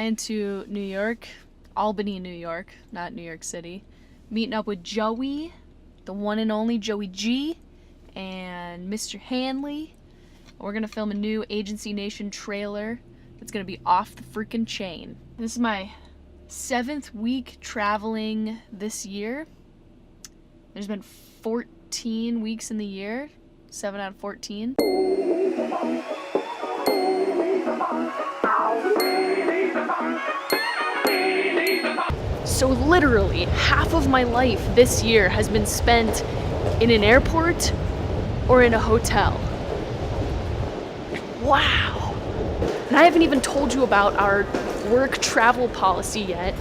flying to New York, Albany, New York, not New York City. Meeting up with Joey, the one and only Joey G, and Mr. Hanley. We're gonna film a new Agency Nation trailer that's gonna be off the freaking chain. This is my 7th week traveling this year. There's been 14 weeks in the year, 7 out of 14. So literally, half of my life this year has been spent in an airport or in a hotel. Wow. And I haven't even told you about our work travel policy yet.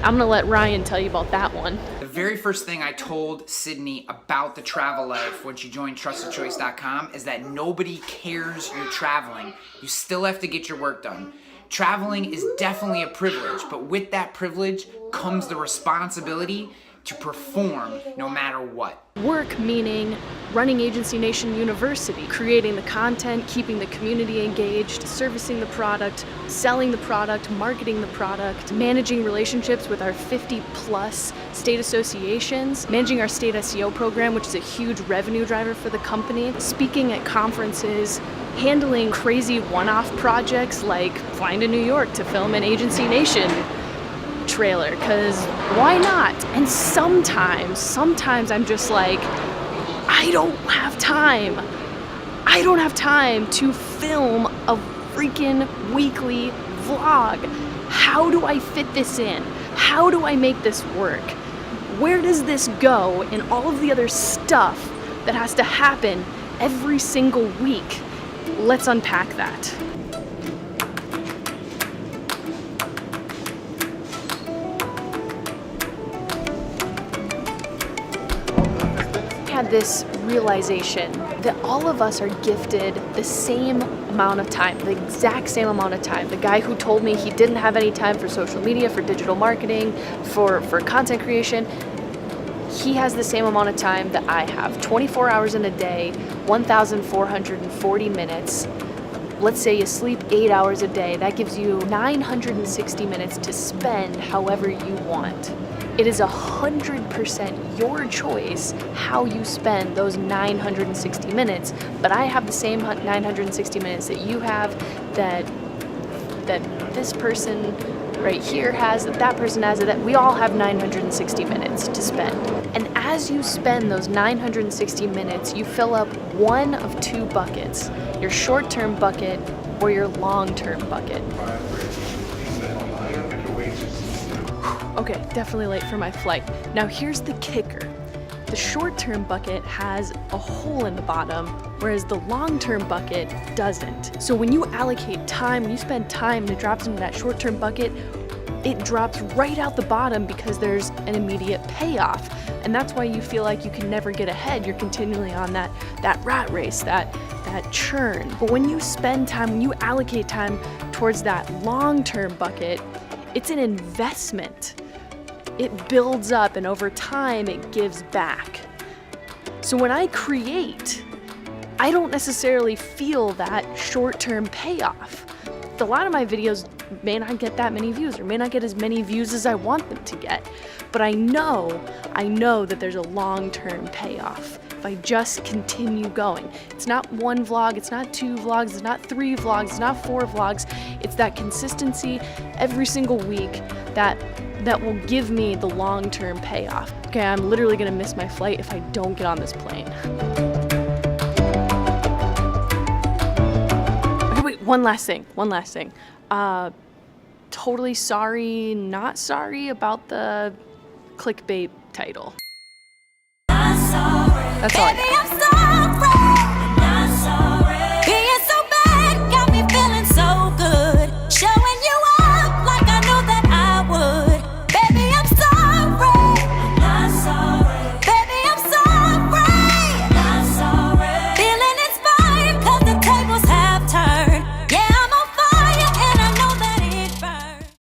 I'm gonna let Ryan tell you about that one. The very first thing I told Sydney about the travel life when she joined TrustedChoice.com is that nobody cares you're traveling. You still have to get your work done. Traveling is definitely a privilege, but with that privilege comes the responsibility to perform no matter what. Work meaning running Agency Nation University, creating the content, keeping the community engaged, servicing the product, selling the product, marketing the product, managing relationships with our 50+ state associations, managing our state SEO program, which is a huge revenue driver for the company, speaking at conferences, handling crazy one-off projects like flying to New York to film an Agency Nation trailer, because why not? And sometimes I'm just like, I don't have time to film a freaking weekly vlog. How do I fit this in? How do I make this work? Where does this go in all of the other stuff that has to happen every single week? Let's unpack that. This realization that all of us are gifted the same amount of time, the exact same amount of time. The guy who told me he didn't have any time for social media, for digital marketing, for content creation, he has the same amount of time that I have. 24 hours in a day, 1,440 minutes. Let's say you sleep 8 hours a day. That gives you 960 minutes to spend however you want. It is 100% your choice how you spend those 960 minutes, but I have the same 960 minutes that you have, that this person right here has, that person has, that we all have 960 minutes to spend. And as you spend those 960 minutes, you fill up one of two buckets, your short-term bucket or your long-term bucket. Okay, definitely late for my flight. Now here's the kicker. The short-term bucket has a hole in the bottom, whereas the long-term bucket doesn't. So when you allocate time, when you spend time and it drops into that short-term bucket, it drops right out the bottom because there's an immediate payoff. And that's why you feel like you can never get ahead. You're continually on that rat race, that churn. But when you spend time, when you allocate time towards that long-term bucket, it's an investment. It builds up and over time it gives back. So when I create, I don't necessarily feel that short-term payoff. A lot of my videos may not get that many views or may not get as many views as I want them to get, but I know that there's a long-term payoff if I just continue going. It's not one vlog, it's not 2 vlogs, it's not 3 vlogs, it's not 4 vlogs. It's that consistency every single week that will give me the long-term payoff. Okay, I'm literally gonna miss my flight if I don't get on this plane. Okay, wait, one last thing. Totally sorry, not sorry about the clickbait title. That's all I got.